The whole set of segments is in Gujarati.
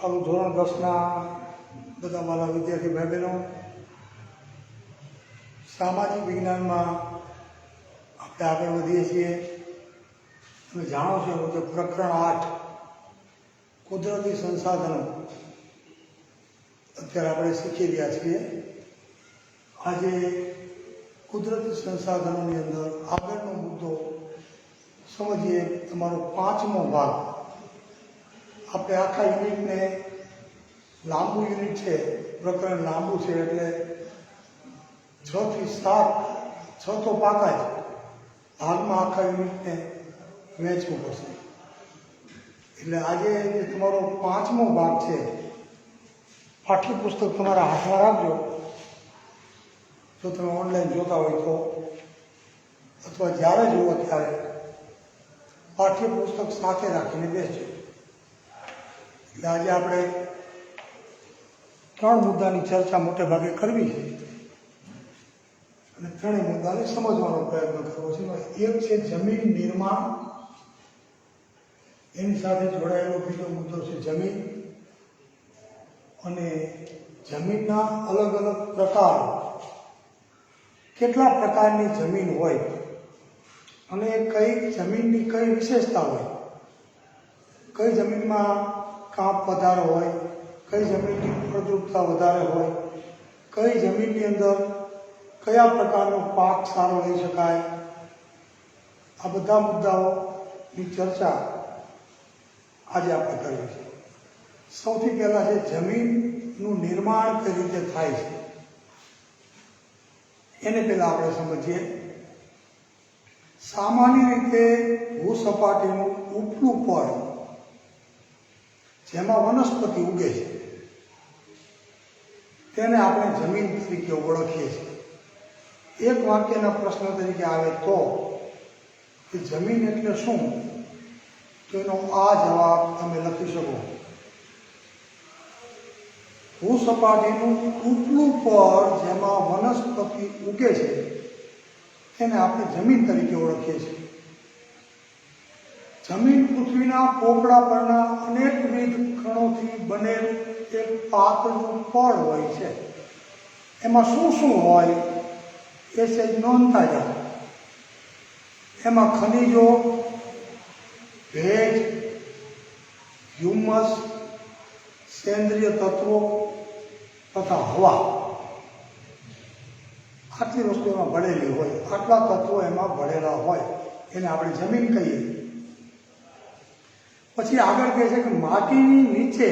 મારું ધોરણ 10ના બધા મારા વિદ્યાર્થી ભાઈ બહેનો, સામાજિક વિજ્ઞાનમાં આપણે આગળ વધીએ છીએ. તમે જાણો છો કે પ્રકરણ 8 કુદરતી સંસાધનો અત્યારે આપણે શીખી રહ્યા છીએ. આજે કુદરતી સંસાધનોની અંદર આગળનો મુદ્દો સમજીએ. તમારો 5મો ભાગ. આપણે આખા યુનિટને, લાંબુ યુનિટ છે, પ્રકરણ લાંબુ છે, એટલે 6 થી 7 6 તો પાકા જ ભાગમાં આખા યુનિટને વહેંચવું પડશે. એટલે આજે જે તમારો 5મો ભાગ છે, પાઠ્યપુસ્તક તમારા હાથમાં રાખજો. જો તમે ઓનલાઈન જોતા હોય તો, અથવા જ્યારે જુઓ ત્યારે પાઠ્યપુસ્તક સાથે રાખીને બેસજો. એટલે આજે આપણે 3 મુદ્દાની ચર્ચા મોટે ભાગે કરવી છે અને 3 મુદ્દાને સમજવાનો પ્રયત્ન કરવો છે. એક છે જમીન નિર્માણ, એની સાથે જોડાયેલો બીજો મુદ્દો છે જમીન, અને જમીનના અલગ અલગ પ્રકાર, કેટલા પ્રકારની જમીન હોય અને કઈ જમીનની કઈ વિશેષતા હોય, કઈ જમીનમાં કાંપ વધારે હોય, કઈ જમીનની ફળદ્રુપતા વધારે હોય, કઈ જમીનની અંદર કયા પ્રકારનો પાક સારો લઈ શકાય, આ બધા મુદ્દાઓની ચર્ચા આજે આપણે કરવી છે. સૌથી પહેલાં છે જમીનનું નિર્માણ કઈ રીતે થાય છે, એને પહેલાં આપણે સમજીએ. સામાન્ય રીતે ભૂસપાટીનું ઉપલું પડ, જેમાં વનસ્પતિ ઉગે છે, તેને આપણે જમીન તરીકે ઓળખીએ છીએ. એક વાક્યના પ્રશ્ન તરીકે આવે તો કે જમીન એટલે શું, તો એનો આ જવાબ તમે લખી શકો: ભૂસપાટીનું ઉપલું પડ જેમાં વનસ્પતિ ઉગે છે તેને આપણે જમીન તરીકે ઓળખીએ છીએ. જમીન પૃથ્વીના પોપડા પરના અનેકવિધ કણોથી બનેલ એક પાતળું પડ હોય છે. એમાં શું શું હોય એ છે નોંધતા જાઓ. એમાં ખનિજો, ભેજ, હ્યુમસ, સેન્દ્રિય તત્વો તથા હવા, આટલી વસ્તુ એમાં ભળેલી હોય. આટલા તત્વો એમાં ભળેલા હોય એને આપણે જમીન કહીએ. પછી આગળ કહે છે કે માટીની નીચે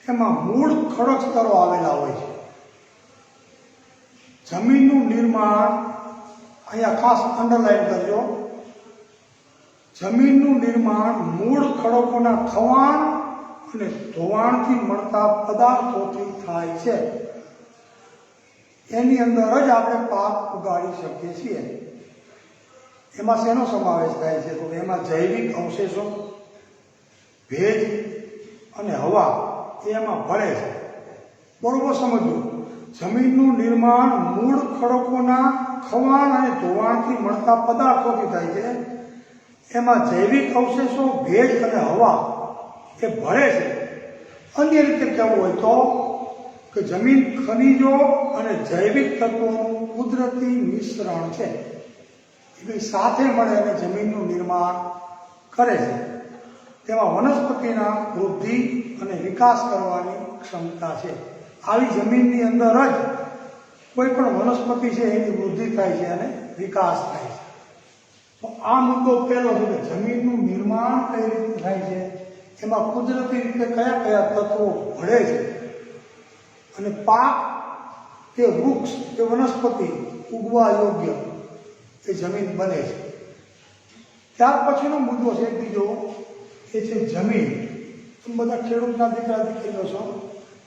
એમાં મૂળ ખડક સ્તરો આવેલા હોય છે. જમીનનું નિર્માણ, અહીંયા ખાસ અંડરલાઈન કરજો, જમીનનું નિર્માણ મૂળ ખડકોના ખવાણ અને ધોવાણથી મળતા પદાર્થોથી થાય છે. એની અંદર જ આપણે પાક ઉગાડી શકીએ છીએ. એમાં શેનો સમાવેશ થાય છે તો એમાં જૈવિક અવશેષો, ભેજ અને હવા એમાં ભળે છે. બરોબર સમજવું. જમીનનું નિર્માણ મૂળ ખડકોના ખવાણ અને ધોવાણથી મળતા પદાર્થોથી થાય છે. એમાં જૈવિક અવશેષો, ભેજ અને હવા એ ભળે છે. અન્ય રીતે કહેવું હોય તો કે જમીન ખનિજો અને જૈવિક તત્વોનું કુદરતી મિશ્રણ છે. એ બે સાથે મળે અને જમીનનું નિર્માણ કરે છે. તેમાં વનસ્પતિના વૃદ્ધિ અને વિકાસ કરવાની ક્ષમતા છે. આવી જમીનની અંદર જ કોઈ પણ વનસ્પતિ છે એની વૃદ્ધિ થાય છે અને વિકાસ થાય છે. તો આ મુદ્દો પહેલો છે કે જમીનનું નિર્માણ કઈ રીતે થાય છે, એમાં કુદરતી રીતે કયા કયા તત્વો ભળે છે, અને પાક કે વૃક્ષ કે વનસ્પતિ ઉગવા યોગ્ય એ જમીન બને છે. ત્યાર પછીનો મુદ્દો છે બીજો, એ છે જમીન. તમે બધા ખેડૂતના દીકરા દીકરીઓ છો,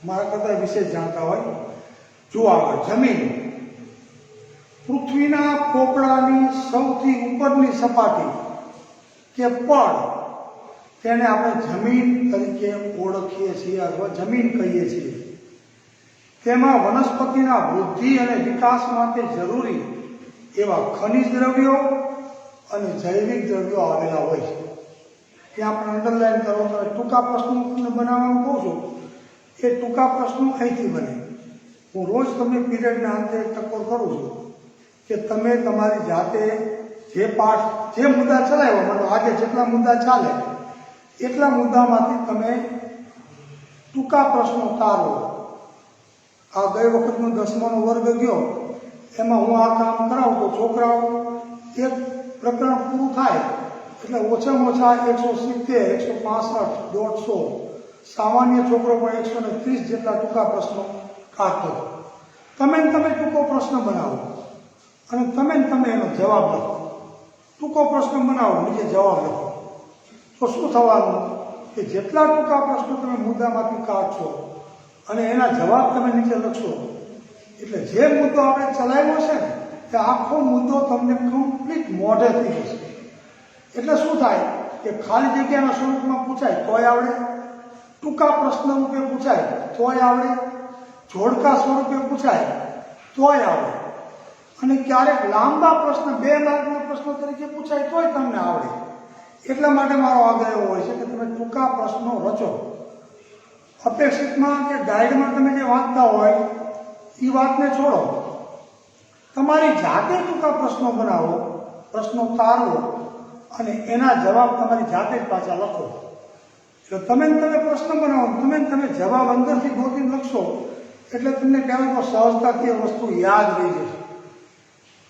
મારા કરતાં વિશેષ જાણતા હોય. જો આગળ જમીન પૃથ્વીના પોપડાની સૌથી ઉપરની સપાટી કે પડ, તેને આપણે જમીન તરીકે ઓળખીએ છીએ અથવા જમીન કહીએ છીએ. તેમાં વનસ્પતિના વૃદ્ધિ અને વિકાસ માટે જરૂરી એવા ખનિજ દ્રવ્યો અને જૈવિક દ્રવ્યો આવેલા હોય છે. ત્યાં પણ અંડરલાઈન કરો. તો ટૂંકા પ્રશ્નો તમને બનાવવાનું કહું છું, એ ટૂંકા પ્રશ્નો અહીંથી બને. હું રોજ તમને પીરિયડના અંતે ટકોર કરું છું કે તમે તમારી જાતે જે પાઠ જે મુદ્દા ચલાવ્યો, મને આજે જેટલા મુદ્દા ચાલે એટલા મુદ્દામાંથી તમે ટૂંકા પ્રશ્નો તારો. આ ગઈ વખતનો 10માનો વર્ગ ગયો એમાં હું આ કામ કરાવું તો છોકરાઓ એક પ્રકરણ પૂરું થાય એટલે ઓછામાં ઓછા 170, 165, 150, સામાન્ય છોકરો પણ 130 જેટલા ટૂંકા પ્રશ્નો કાઢતો. તમે ટૂંકો પ્રશ્ન બનાવો અને તમે એનો જવાબ લખો. ટૂંકો પ્રશ્ન બનાવો, નીચે જવાબ લખો. તો શું થવાનું કે જેટલા ટૂંકા પ્રશ્નો તમે મુદ્દામાંથી કાઢશો અને એના જવાબ તમે નીચે લખશો એટલે જે મુદ્દો આપણે ચલાવ્યો છે ને તે આખો મુદ્દો તમને કમ્પ્લીટ મોઢેથી જશે. એટલે શું થાય કે ખાલી જગ્યાના સ્વરૂપમાં પૂછાય તોય આવડે, ટૂંકા પ્રશ્ન રૂપે પૂછાય તોય આવડે, જોડકા સ્વરૂપે પૂછાય તોય આવડે, અને ક્યારેક લાંબા પ્રશ્ન 2 માર્કના પ્રશ્નો તરીકે પૂછાય તોય તમને આવડે. એટલા માટે મારો આગ્રહ એવો હોય છે કે તમે ટૂંકા પ્રશ્નો રચો. અપેક્ષિતમાં કે ગાઈડમાં તમે જે વાંચતા હોય એ વાતને છોડો, તમારી જાતે ટૂંકા પ્રશ્નો બનાવો, પ્રશ્નો તારો અને એના જવાબ તમારી જાતે જ પાછા લખો. એટલે તમે પ્રશ્ન બનાવો, તમે જવાબ અંદરથી ગોતીને લખશો એટલે તમને પહેલાં તો સહજતાથી એ વસ્તુ યાદ રહી જશે.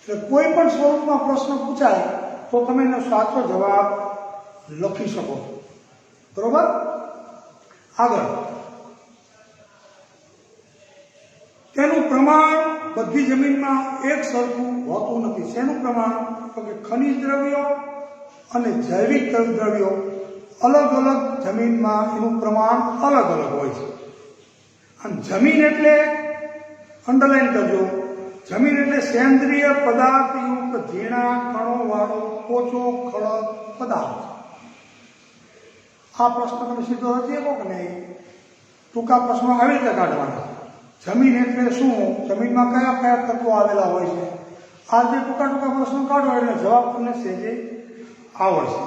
એટલે કોઈ પણ સ્વરૂપમાં પ્રશ્ન પૂછાય તો તમે એનો સાચો જવાબ લખી શકો. બરોબર? આગળ તેનું પ્રમાણ બધી જમીનમાં એક સરખું હોતું નથી. શેનું પ્રમાણ? તો કે ખનિજ દ્રવ્યો અને જૈવિક દ્રવ્યો અલગ અલગ જમીનમાં એનું પ્રમાણ અલગ અલગ હોય છે. અને જમીન એટલે અંડરલાઈન કરજો, જમીન એટલે સેન્દ્રિય પદાર્થયુક્ત ઝીણા કણોવાળો પોચો ખડક પદાર્થ. આ પ્રશ્ન તમે સીધો રચી શકો કે નહીં? ટૂંકા પ્રશ્નો આવી રીતે કાઢવાના. જમીન એટલે શું? જમીનમાં કયા કયા તત્વો આવેલા હોય છે? આ જે ટૂંકા પ્રશ્નો કાઢો એટલે જવાબ તમને સહેજે આવડશે.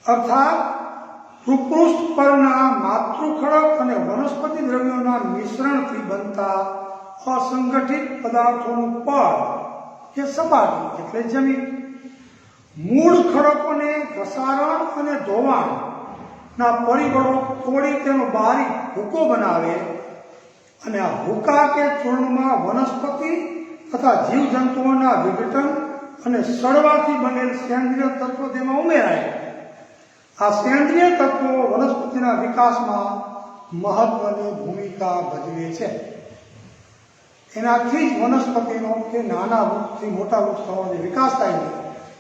અર્થાત પૃષ્ઠ પરના માતૃખડક અને વનસ્પતિ દ્રવ્યોના મિશ્રણથી બનતા અસંગઠિત પદાર્થોનું પડ કે સપાટી એટલે જમીન. મૂળ ખડકોને ઘસારણ અને ધોવાણના પરિબળો તોડી તેનો બારીક ભૂકો બનાવે અને આ ભૂકા કે ચૂર્ણમાં વનસ્પતિ તથા જીવજંતુઓના વિઘટન અને સડવાથી બનેલ સેન્દ્રિય તત્વો તેમાં ઉમેરાય. આ સેન્દ્રિય તત્વો વનસ્પતિના વિકાસમાં મહત્વની ભૂમિકા ભજવે છે. એનાથી જ વનસ્પતિનો કે નાના વૃક્ષથી મોટા વૃક્ષ થવાનો જે વિકાસ થાય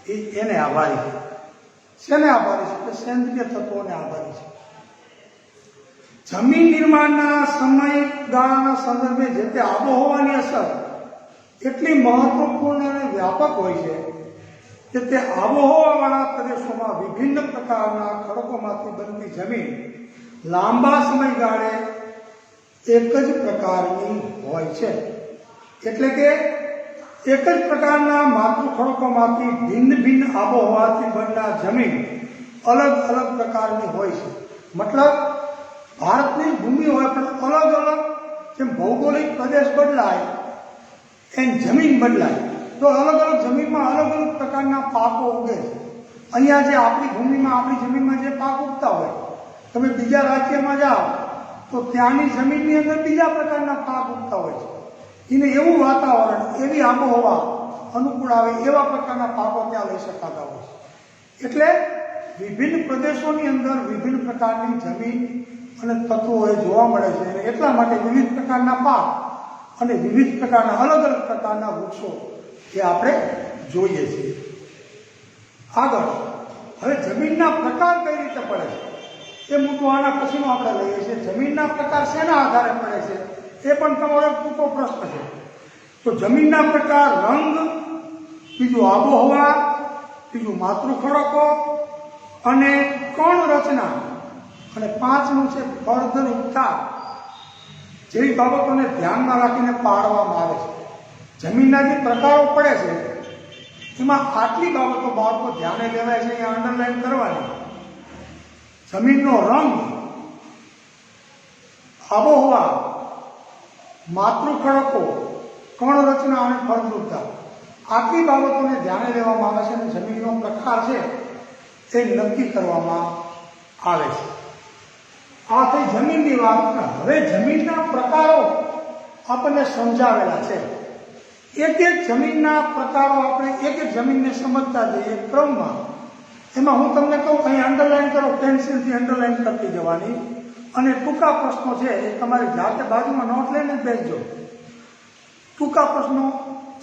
છે એને આભારી છે. શેને આભારી છે? કે સેન્દ્રિય તત્વોને આભારી છે. જમીન નિર્માણના સમયગાળાના સંદર્ભે જે તે આબોહવાની અસર એટલી મહત્વપૂર્ણ અને વ્યાપક હોય છે કે તે આબોહવાવાળા પ્રદેશોમાં વિભિન્ન પ્રકારના ખડકોમાંથી બનતી જમીન લાંબા સમયગાળે એક જ પ્રકારની હોય છે. એટલે કે એક જ પ્રકારના માતૃખડકોમાંથી ભિન્ન ભિન્ન આબોહવાથી બનનાર જમીન અલગ અલગ પ્રકારની હોય છે. મતલબ ભારતની ભૂમિ હોય પણ અલગ અલગ, જેમ ભૌગોલિક પ્રદેશ બદલાય એમ જમીન બદલાય તો અલગ અલગ જમીનમાં અલગ અલગ પ્રકારના પાકો ઉગે છે. અહીંયા જે આપણી ભૂમિમાં આપણી જમીનમાં જે પાક ઉગતા હોય, તમે બીજા રાજ્યમાં જાઓ તો ત્યાંની જમીનની અંદર બીજા પ્રકારના પાક ઉગતા હોય છે. એને એવું વાતાવરણ, એવી આબોહવા અનુકૂળ આવે એવા પ્રકારના પાકો ત્યાં લઈ શકાતા હોય છે. એટલે વિભિન્ન પ્રદેશોની અંદર વિભિન્ન પ્રકારની જમીન અને તત્વો એ જોવા મળે છે. એટલા માટે વિવિધ પ્રકારના પાક અને વિવિધ પ્રકારના અલગ અલગ પ્રકારના વૃક્ષો એ આપણે જોઈએ છીએ. આગળ હવે જમીનના પ્રકાર કઈ રીતે પડે છે એ મુદ્દો આના પછીનો આપણે લઈએ છીએ. જમીનના પ્રકાર શેના આધારે પડે છે એ પણ તમારો ટૂંકો પ્રશ્ન છે. તો જમીનના પ્રકાર રંગ, બીજું આબોહવા, બીજું માતૃખડકો અને કણ રચના, અને 5મું છે ફળદ્રુપતા જેવી બાબતોને ધ્યાનમાં રાખીને પાડવામાં આવે છે. જમીનના જે પ્રકારો પડે છે એમાં આટલી બાબતો બાળકો ધ્યાને લેવાય છે, અહીંયા અંડરલાઈન કરવાની જમીનનો રંગ, આબોહવા, માતૃખડકો, કણ રચના અને ફળદ્રુપતા, આટલી બાબતોને ધ્યાને લેવામાં આવે છે અને જમીનનો પ્રકાર છે તે નક્કી કરવામાં આવે છે. આ થઈ જમીનની વાત. હવે જમીનના પ્રકારો આપણને સમજાવેલા છે. એક એક જમીનના પ્રકારો આપણે એક એક જમીનને સમજતા જઈએ ક્રમમાં. એમાં હું તમને કહું, અહીં અંડરલાઈન કરો, પેન્સિલથી અંડરલાઈન કરતી જવાની, અને ટૂંકા પ્રશ્નો છે એ તમારી જાતે બાજુમાં નોટ લઈને જ બેસજો. ટૂંકા પ્રશ્નો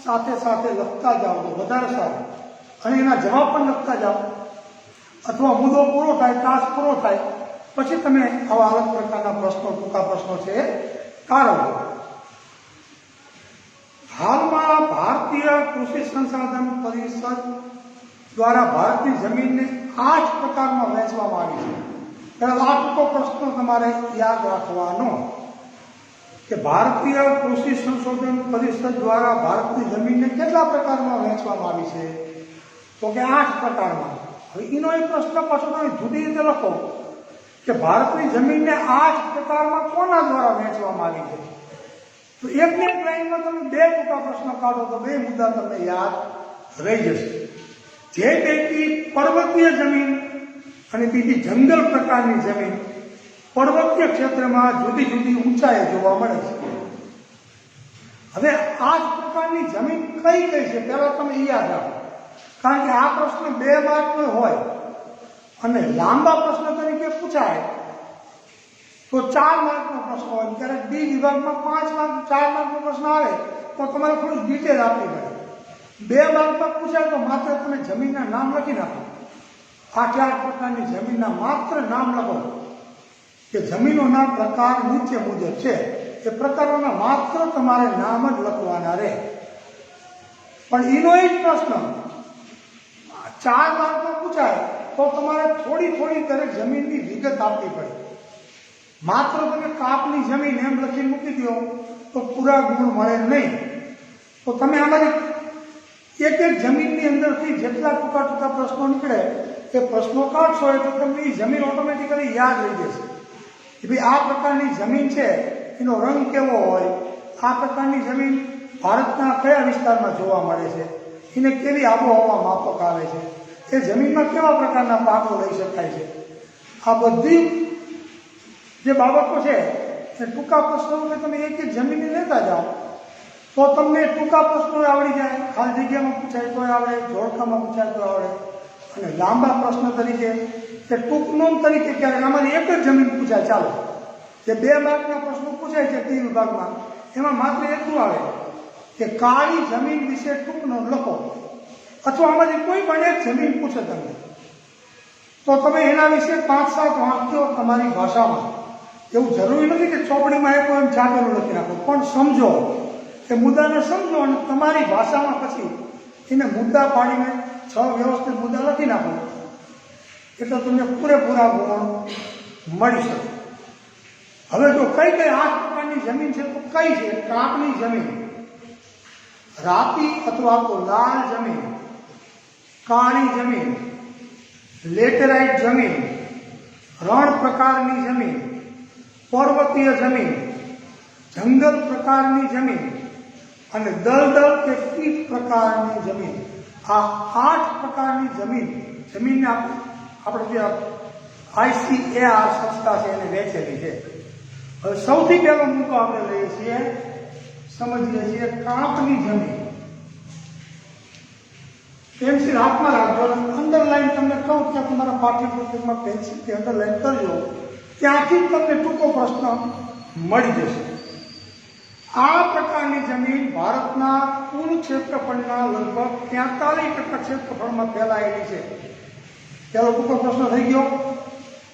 સાથે સાથે લખતા જાઓ તો વધારે સારું, અને એના જવાબ પણ લખતા જાઓ. અથવા મુદ્દો પૂરો થાય, ટાસ્ક પૂરો થાય પછી તમે આવા અલગ પ્રકારના પ્રશ્નો, ટૂંકા પ્રશ્નો છે એ કાઢો. હાલમાં ભારતીય કૃષિ સંસાધન પરિષદ દ્વારા ભારતની જમીનને 8 પ્રકારમાં વહેંચવામાં આવી છે. પહેલા આ ટૂંકો પ્રશ્ન તમારે યાદ રાખવાનો કે ભારતીય કૃષિ સંશોધન પરિષદ દ્વારા ભારતની જમીનને કેટલા પ્રકારમાં વહેંચવામાં આવી છે? તો કે 8 પ્રકારમાં. હવે એનો એક પ્રશ્ન પાછો તમે જુદી રીતે લખો કે ભારતની જમીનને 8 પ્રકારમાં કોના દ્વારા વહેંચવામાં આવી છે. તો એકને એક લાઈનમાં તમે 2 ટૂંકા પ્રશ્નો કાઢો તો 2 મુદ્દા તમને યાદ રહી જશે. જે પૈકી પર્વતીય જમીન અને બીજી જંગલ પ્રકારની જમીન પર્વતીય ક્ષેત્રમાં જુદી જુદી ઊંચાઈએ જોવા મળે છે. હવે 8 પ્રકારની જમીન કઈ કઈ છે પહેલા તમે યાદ રાખો, કારણ કે આ પ્રશ્ન 2 માર્કનો હોય અને લાંબા પ્રશ્ન તરીકે પૂછાય તો 4 માર્કનો પ્રશ્ન હોય. ક્યારેક બી વિભાગમાં 5 માર્ક 4 માર્કનો પ્રશ્ન આવે તો તમારે થોડી ડિટેલ આપવી પડે. 2 માર્કમાં પૂછાય તો માત્ર તમે જમીનના નામ લખી નાખો. 8 પ્રકારની જમીનના માત્ર નામ લખો કે જમીનોના પ્રકાર નીચે મુજબ છે. એ પ્રકારોના માત્ર તમારે નામ જ લખવાના રહે. પણ એનો એક પ્રશ્ન 4 માર્કમાં પૂછાય તો તમારે થોડી થોડી દરેક જમીનની વિગત આપવી પડે. માત્ર તમે કાપની જમીન એમ લખી મૂકી દો તો પૂરા ગુણ મળે નહીં. તો તમે આમાંથી એક એક જમીનની અંદરથી જેટલા ટૂંકા ટૂંકા પ્રશ્નો નીકળે એ પ્રશ્નો કાઢશો એટલે તમને એ જમીન ઓટોમેટિકલી યાદ રહી જશે કે ભાઈ આ પ્રકારની જમીન છે, એનો રંગ કેવો હોય, આ પ્રકારની જમીન ભારતના કયા વિસ્તારમાં જોવા મળે છે, એને કેવી આબોહવા માફક આવે છે, એ જમીનમાં કેવા પ્રકારના પાકો લઈ શકાય છે. આ બધી જે બાબતો છે એ ટૂંકા પ્રશ્નો તમે એક એક જમીનને લેતા જાઓ તો તમને ટૂંકા પ્રશ્નો આવડી જાય. ખાલી જગ્યામાં પૂછાય તો આવડે, જોડકામાં પૂછાય તો આવડે. અને લાંબા પ્રશ્ન તરીકે કે ટૂંક નોંધ તરીકે ક્યારેક આમાંથી એક જ જમીન પૂછાય. ચાલો જે 2 માર્કના પ્રશ્નો પૂછાય છે ટી વિભાગમાં એમાં માત્ર એટલું આવે કે કાળી જમીન વિશે ટૂંક નોંધ લખો, અથવા આમાંથી કોઈ પણ એક જમીન પૂછે તમને તો તમે એના વિશે 5-7 વાક્યો તમારી ભાષામાં, એવું જરૂરી નથી કે ચોપડીમાં એક એમ છાપેલું લખી નાખો, પણ સમજો એ મુદ્દાને સમજો અને તમારી ભાષામાં પછી એને મુદ્દા પાડીને 6 વ્યવસ્થિત મુદ્દા લખી નાખો એટલે તમને પૂરેપૂરા ગુણ મળી શકે. હવે જો કઈ કઈ 8 પ્રકારની જમીન છે તો કઈ છે? કાપની જમીન, રાતી અથવા તો લાલ જમીન, કાળી જમીન, લેટેરાઇટ જમીન, રણ પ્રકારની જમીન, પર્વતીય જમીન, જંગલ પ્રકારની જમીન અને દલદલ કે કીટ પ્રકારની જમીન. આ 8 પ્રકારની જમીનને આપણે જે ICAR સંસ્થા છે એને વહેંચેલી છે. હવે સૌથી પહેલો મુદ્દો આપણે લઈએ છીએ, સમજીએ છીએ કાપની જમીન. પેન્સિલ હાથમાં રાખજો અને અંડરલાઈન તમને કહું ત્યાં તમારા પાઠ્યપુસ્તકમાં પેન્સિલથી અંડરલાઈન કરજો, ત્યાંથી જ તમને ટૂંકો પ્રશ્ન મળી જશે. આ પ્રકારની જમીન ભારતના કુલ ક્ષેત્રફળના લગભગ 43% ક્ષેત્રફળમાં ફેલાયેલી છે. પહેલો ટૂંકો પ્રશ્ન થઈ ગયો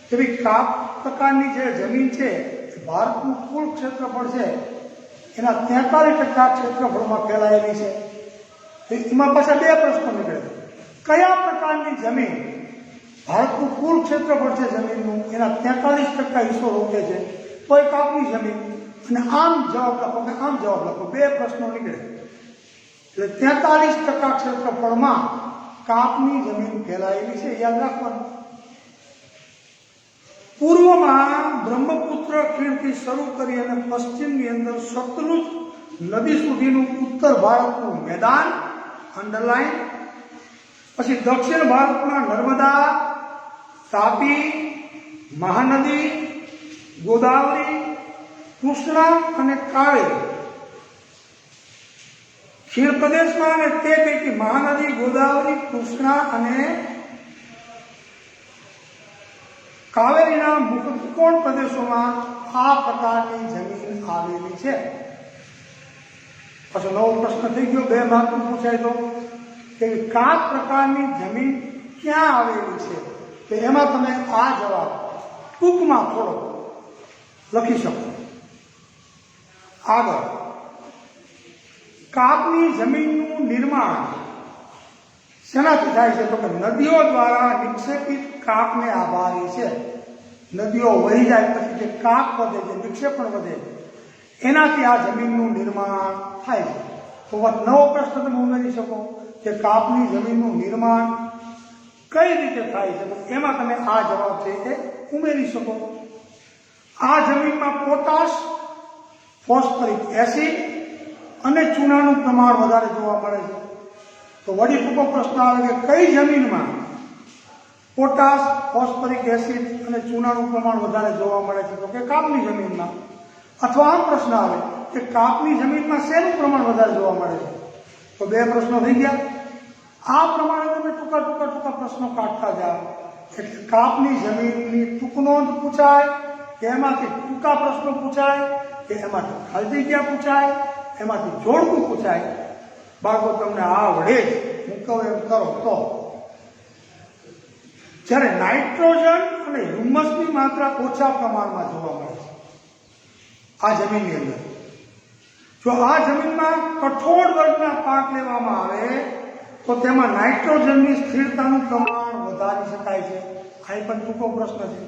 કે ભાઈ કાપ પ્રકારની જે જમીન છે ભારતનું કુલ ક્ષેત્રફળ છે એના 43% ક્ષેત્રફળમાં ફેલાયેલી છે. એમાં પાછા 2 પ્રશ્નો નીકળે. કયા પ્રકારની જમીન ભારતનું કુલ ક્ષેત્રફળ છે જમીનનું એના 43% હિસ્સો રોકે છે? તો એ કાપની જમીન. અને આમ જવાબ લખો કે આમ જવાબ લખો, 2 પ્રશ્નો નીકળે. એટલે 43% ક્ષેત્રફળમાં કાપની જમીન ફેલાયેલી છે, યાદ રાખવાનું. પૂર્વમાં બ્રહ્મપુત્ર ખીણથી શરૂ કરી અને પશ્ચિમની અંદર સતલુજ નદી સુધીનું ઉત્તર ભારતનું મેદાન અંડરલાઈન, પછી દક્ષિણ ભારતમાં નર્મદા, તાપી, મહાનદી, ગોદાવરી, કૃષ્ણા અને કાવેરી. ખીણ પ્રદેશમાં અને તે પૈકી મહાનદી, ગોદાવરી, કૃષ્ણા અને કાવેરીના મુખત્રિકોણ પ્રદેશોમાં આ પ્રકારની જમીન આવેલી છે. પછી નવો પ્રશ્ન થઈ ગયો, 2 માર્કનું પૂછાય તો કે કયા પ્રકારની જમીન ક્યાં આવેલી છે, તો એમાં તમે આ જવાબ ટૂંકમાં થોડો લખી શકો. આગળ, કાપની જમીનનું નિર્માણ શેનાથી થાય છે, તો કે નદીઓ દ્વારા નિક્ષેપિત કાપને આભારી છે. નદીઓ વહી જાય પછી જે કાપ વધે, જે નિક્ષેપણ વધે, એનાથી આ જમીનનું નિર્માણ થાય છે. તો નવો પ્રશ્ન તમે ઉમેરી શકો કે કાપની જમીનનું નિર્માણ કઈ રીતે થાય છે, તો એમાં તમે આ જવાબ છે એ ઉમેરી શકો. આ જમીનમાં પોટાશ, ફોસ્ફરિક એસિડ અને ચૂનાનું પ્રમાણ વધારે જોવા મળે છે. તો વળી ટૂંકો પ્રશ્ન આવે કે કઈ જમીનમાં પોટાશ, ફોસ્ફરિક એસિડ અને ચૂનાનું પ્રમાણ વધારે જોવા મળે છે, તો કે કાપની જમીનમાં. અથવા આમ પ્રશ્ન આવે કે કાપની જમીનમાં શેનું પ્રમાણ વધારે જોવા મળે છે, તો 2 પ્રશ્નો થઈ ગયા. આ પ્રમાણે તમે ટૂંકા પ્રશ્નો કાઢતા જાઓ એટલે કાપની જમીનની ટૂંકનોંધ પૂછાય કે એમાંથી ટૂંકા પ્રશ્નો પૂછાય કે એમાંથી ખાલી જગ્યા પૂછાય, એમાંથી જોડકું પૂછાય. બાળકો તમને આવડે જ, હું કહું એમ કરો તો. જ્યારે નાઇટ્રોજન અને હ્યુમસની માત્રા ઓછા પ્રમાણમાં જોવા મળે છે આ જમીનની અંદર. જો આ જમીનમાં કઠોળ વર્ગના પાક લેવામાં આવે તો તેમાં નાઇટ્રોજનની સ્થિરતાનું પ્રમાણ વધારી શકાય છે. અહીં પણ ટૂંકો પ્રશ્ન છે.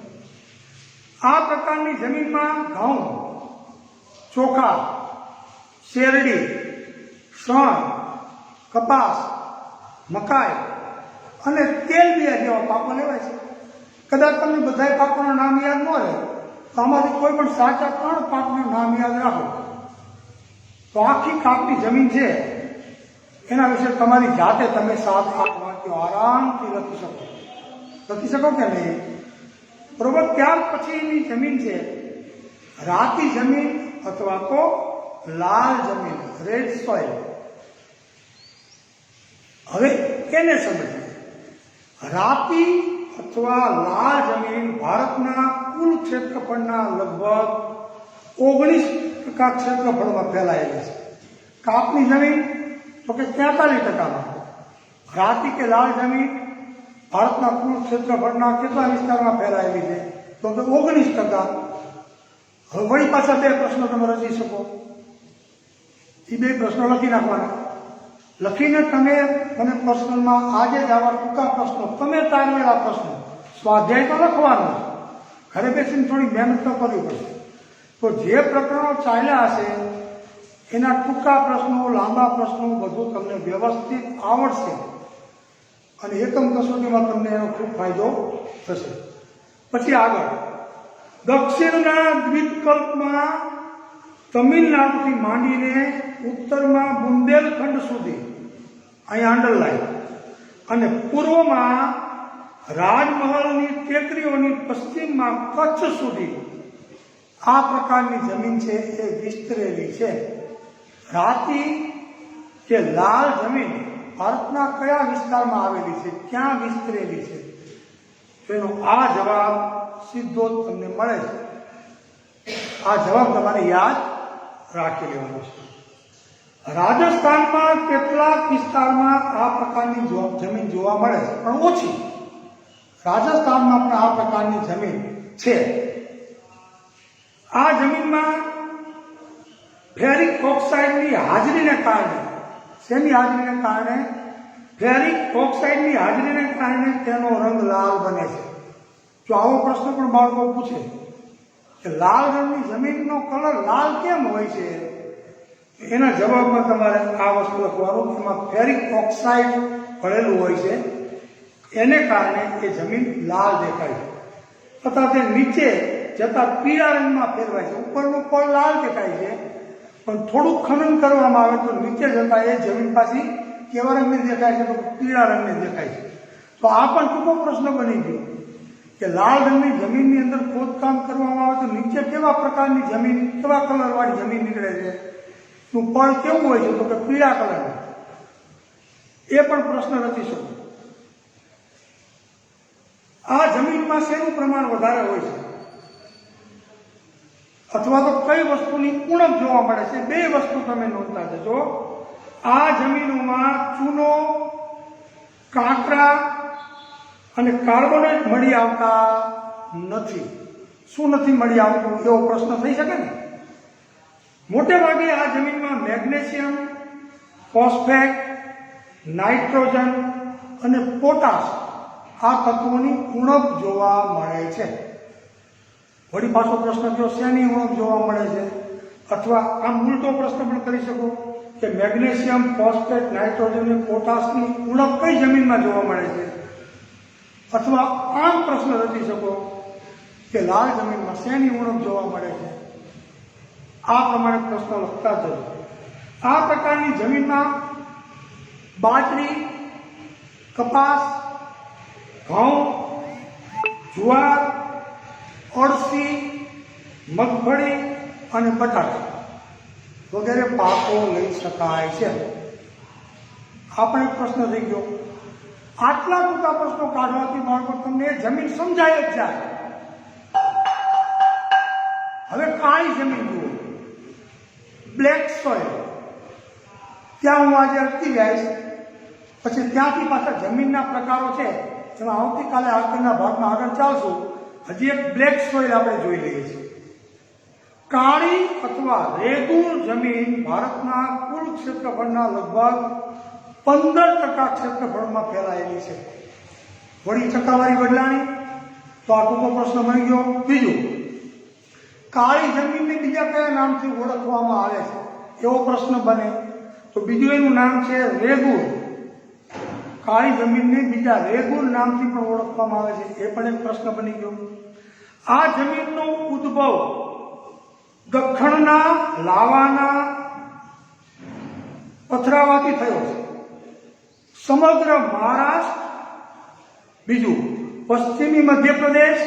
આ પ્રકારની જમીનમાં ઘઉં, ચોખા, શેરડી, શણ, કપાસ, મકાઈ અને તેલબિયા જેવા પાકો લેવાય છે. કદાચ તમને બધા પાકોના નામ યાદ ન રહે તો આમાંથી કોઈ પણ સાચા 3 પાકના નામ યાદ રાખો તો આખી કાપની જમીન છે એના વિશે તમારી જાતે તમે 7-8 વાક્યો આરામથી લખી શકો. લખી શકો કે નહીં? બરોબર. ત્યાર પછીની જમીન છે રાતી જમીન અથવા તો લાલ જમીન, રેડ સોઇલ. હવે એને સમજીએ. રાતી અથવા લાલ જમીન ભારતના કુલ ક્ષેત્રફળના લગભગ 19% ક્ષેત્રફળમાં ફેલાયેલી છે. કાપની જમીન તો કે 43%. રાતી કે લાલ જમીન ભારતના કુલ ક્ષેત્રફળના કેટલા વિસ્તારમાં ફેલાયેલી છે, તો કે 19%. હવે વળી પાછા 2 પ્રશ્નો તમે રચી શકો. એ 2 પ્રશ્નો લખી નાખવાના. લખીને તમે મને પર્સનલમાં આજે જ આવા ટૂંકા પ્રશ્નો, તમે તારવેલા પ્રશ્નો, સ્વાધ્યાય તો લખવાનો, ઘરે બેસીને થોડી મહેનત તો કરવી પડશે. તો જે પ્રકરણો ચાલ્યા હશે એના ટૂંકા પ્રશ્નો, લાંબા પ્રશ્નો બધું તમને વ્યવસ્થિત આવડશે અને એકમ કસોટીમાં તમને એનો ખૂબ ફાયદો થશે. પછી આગળ, દક્ષિણના દ્વીપકલ્પમાં તમિલનાડુથી માંડીને ઉત્તરમાં બુંદેલખંડ સુધી, અહીંયા અંડરલાઈન, અને પૂર્વમાં રાજમહલની ટેકરીઓની પશ્ચિમમાં કચ્છ સુધી આ પ્રકારની જમીન છે એ વિસ્તરેલી છે. રાતી કે લાલ જમીન ભારતના કયા વિસ્તારમાં આવેલી છે, ક્યાં વિસ્તરેલી છે, તેનો આ જવાબ સીધો જ તમને મળે છે. આ જવાબ તમારે યાદ રાખી લેવાનો છે. રાજસ્થાનમાં કેટલાક વિસ્તારમાં આ પ્રકારની જમીન જોવા મળે છે, પણ ઓછી. રાજસ્થાનમાં પણ આ પ્રકારની જમીન છે. આ જમીનમાં ફેરિક ઓક્સાઇડની હાજરીને કારણે, શેની હાજરીને કારણે? ફેરિક ઓક્સાઇડની હાજરીને કારણે તેનો રંગ લાલ બને છે. જો આવો પ્રશ્ન પણ બાળકો પૂછે કે લાલ રંગની જમીનનો કલર લાલ કેમ હોય છે, એના જવાબમાં તમારે આ વસ્તુ લખવાનું. એમાં ફેરિક ઓક્સાઇડ ભળેલું હોય છે, એને કારણે એ જમીન લાલ દેખાય છે. તથા તે નીચે જતા પીળા રંગમાં ફેરવાય છે. ઉપરનું પડ લાલ દેખાય છે, પણ થોડુંક ખનન કરવામાં આવે તો નીચે જતા એ જમીન પાછી કેવા રંગની દેખાય છે? તો પીળા રંગની દેખાય છે. તો આ પણ ટૂંકો પ્રશ્ન બની ગયો કે લાલ રંગની જમીનની અંદર ખોદકામ કરવામાં આવે તો નીચે કેવા પ્રકારની જમીન, કેવા કલરવાળી જમીન નીકળે છે? નું પડ કેવું હોય છે? તો કે પીળા કલરનું. એ પણ પ્રશ્ન રચી શકો. આ જમીનમાં શેનું પ્રમાણ વધારે હોય છે, અથવા તો કઈ વસ્તુની ઉણપ જોવા મળે છે? બે વસ્તુ તમે નોંધતા જજો. આ જમીનોમાં ચૂનો, કાંકરા અને કાર્બોનેટ મળી આવતા નથી. શું નથી મળી આવતું? એવો પ્રશ્ન થઈ શકે ને. મોટે ભાગે આ જમીનમાં મેગ્નેશિયમ, ફોસ્ફેટ, નાઇટ્રોજન અને પોટાશ આ તત્વોની ઉણપ જોવા મળે છે. વળી પાછો પ્રશ્ન થયો, શેની ઉણપ જોવા મળે છે? અથવા આમ ઉલટો પ્રશ્ન પણ કરી શકો કે મેગ્નેશિયમ, ફોસ્ફેટ, નાઇટ્રોજન અને પોટાશની ઉણપ કઈ જમીનમાં જોવા મળે છે? અથવા આમ પ્રશ્ન રચી શકો કે લાલ જમીનમાં શેની ઉણપ જોવા મળે છે? આ પ્રમાણે પ્રશ્ન લખતા જજો. આ પ્રકારની જમીનમાં બાજરી, કપાસ, ઘઉં, જુવાર, અળસી, મગફળી અને બટાટા વગેરે પાકો લઈ શકાય છે. આ પણ એક પ્રશ્ન થઈ ગયો. આટલા ટૂંકા પ્રશ્નો કાઢવાથી બાળકો તમને જમીન સમજાય જ જાય. હવે કાળી જમીન જુઓ, બ્લેક સોઇલ. ત્યાં હું આજે અટકી જઈશ, પછી ત્યાંથી પાછા જમીનના પ્રકારો છે એમાં આવતીકાલે આગળના ભાગમાં આગળ ચાલશું. હજી એક બ્લેક સોઇલ આપણે જોઈ લઈએ છીએ. કાળી અથવા રેગુર જમીન ભારતના કુલ ક્ષેત્રફળના લગભગ 15% ક્ષેત્રફળમાં ફેલાયેલી છે. વળી ટકાવારી બદલાણી તો આ ટૂંકો પ્રશ્ન બની ગયો. બીજું, કાળી જમીનને બીજા કયા નામથી ઓળખવામાં આવે છે? એવો પ્રશ્ન બને તો બીજું એનું નામ છે રેગુર. કાળી જમીનને બીજા રેગુર નામથી પણ ઓળખવામાં આવે છે. એ પણ એક પ્રશ્ન બની ગયો. આ જમીનનો ઉદ્ભવ દખણના લાવાના પથરાવાથી થયો છે. સમગ્ર મહારાષ્ટ્ર, બીજું પશ્ચિમી મધ્યપ્રદેશ,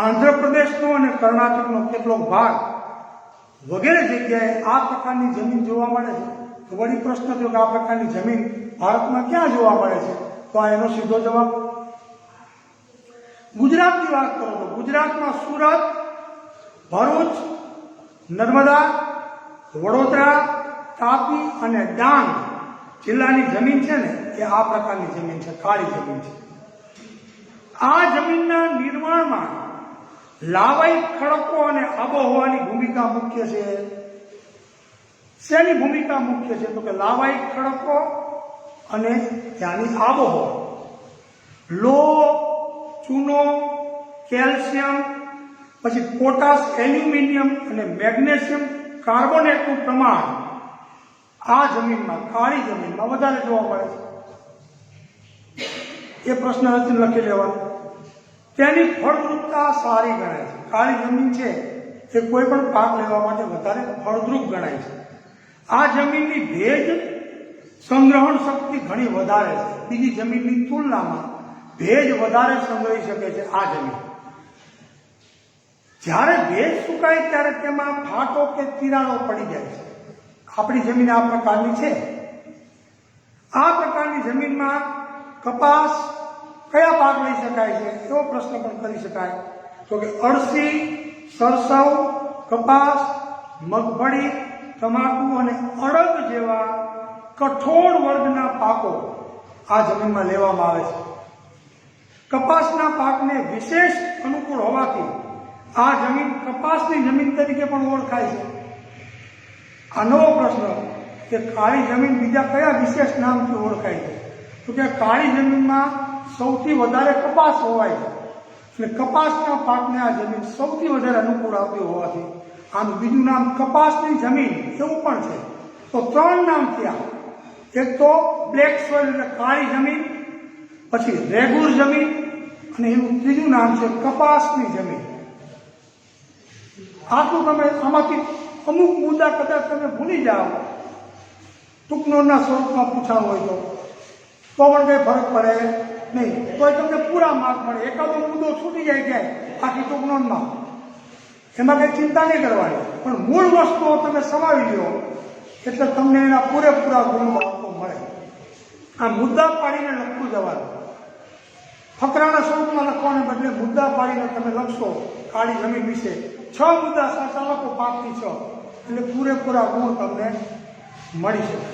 આંધ્રપ્રદેશનો અને કર્ણાટકનો કેટલોક ભાગ વગેરે જગ્યાએ આ પ્રકારની જમીન જોવા મળે છે. તો વળી પ્રશ્ન થયો કે આ પ્રકારની જમીન ભારતમાં ક્યાં જોવા મળે છે? તો આ એનો સીધો જવાબ. ગુજરાતની વાત કરો તો ગુજરાતમાં સુરત, ભરૂચ, નર્મદા, વડોદરા, તાપી અને ડાંગ જિલ્લાની જમીન છે ને એ આ પ્રકારની જમીન છે, કાળી જમીન છે. આ જમીનના નિર્માણમાં લાવાઈ ખડકો અને આબોહવાની ભૂમિકા મુખ્ય છે. શેની ભૂમિકા મુખ્ય છે? તો કે લાવાઈ ખડકો અને ત્યાંની આબોહવા. લોહ, ચૂનો, કેલ્શિયમ, પછી પોટાશ, એલ્યુમિનિયમ અને મેગ્નેશિયમ કાર્બોનેટનું પ્રમાણ આ જમીનમાં, કાળી જમીનમાં વધારે જોવા મળે છે. એ પ્રશ્ન રચીને લખી લેવાનો. તેની ફળદ્રુપતા સારી ગણાય છે. કાળી જમીન છે એ કોઈ પણ પાક લેવા માટે વધારે ફળદ્રુપ ગણાય છે. આ જમીનની ભેજ સંગ્રહણ શક્તિ ઘણી વધારે છે. બીજી જમીનની તુલનામાં ભેજ વધારે સંગ્રહી શકે છે આ જમીન. જ્યારે ભેજ સુકાય ત્યારે તેમાં ફાટો કે તિરાડો પડી જાય છે. આપણી જમીન આ પ્રકારની છે. આ પ્રકારની જમીનમાં કપાસ કયા પાક લઈ શકાય છે? એવો પ્રશ્ન પણ કરી શકાય. તો કે અળસી, સરસવ, કપાસ, મગફળી, તમાકુ અને અડદ જેવા કઠોળ વર્ગના પાકો આ જમીનમાં લેવામાં આવે છે. કપાસના પાકને વિશેષ અનુકૂળ હોવાથી આ જમીન કપાસની જમીન તરીકે પણ ઓળખાય છે. આ નવો પ્રશ્ન કે કાળી જમીન બીજા કયા વિશેષ નામથી ઓળખાય છે? તો કે કાળી જમીનમાં સૌથી વધારે કપાસ હોવાય છે. એટલે કપાસના પાકને આ જમીન સૌથી વધારે અનુકૂળ આવતી હોવાથી આનું બીજું નામ કપાસની જમીન એવું પણ છે. તો 3 નામ થયા. એક તો બ્લેક સોઇલ એટલે કાળી જમીન, પછી રેગુર જમીન અને એનું ત્રીજું નામ છે કપાસની જમીન. આટલું તમે આમાંથી અમુક મુદ્દા કદાચ તમે ભૂલી જાઓ, ટૂંકનોટના સ્વરૂપમાં પૂછાવું હોય તો પણ કંઈ ફરક પડે નહીં, તોય તમને પૂરા માર્ક મળે. એકાદો મુદ્દો છૂટી જાય ક્યાંય આખી ટૂંકનોટમાં, એમાં કંઈ ચિંતા નહીં કરવાની, પણ મૂળ વસ્તુઓ તમે સમાવી લો એટલે તમને એના પૂરેપૂરા ગુણ મળે. આ મુદ્દા પાડીને લખતું જવાનું, ફકરાના સ્વરૂપમાં લખવાને બદલે મુદ્દા પાડીને તમે લખશો કાળી જમીન વિશે. 6 મુદ્દા સાચા લખો, 5 થી 6, એટલે પૂરેપૂરા ગુણ તમને મળી શકે.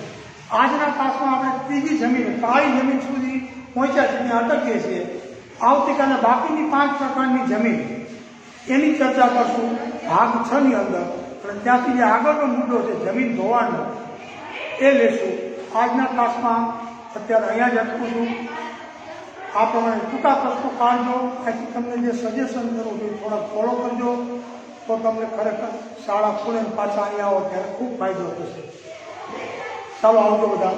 આજના તાસમાં આપણે ત્રીજી જમીન, કાળી જમીન સુધી પહોંચ્યા છીએ, અટકીએ છીએ. આવતીકાલે બાકીની 5 પ્રકારની જમીન એની ચર્ચા કરશું ભાગ 6 ની અંદર. અને ત્યાંથી જે આગળનો મુદ્દો છે જમીન ધોવાનો એ લેશું. આજના ક્લાસમાં અત્યારે અહીંયા જ અટકું છું. આ પ્રમાણે ટૂંકા પ્રશ્નો કાઢજો. અહીંથી તમને જે સજેશન કરવું જોઈએ થોડા ફોલો કરજો, તો તમને ખરેખર શાળા ખુલે પાછા અહીંયા આવો ત્યારે ખૂબ ફાયદો થશે. ચાલો આવજો બધા.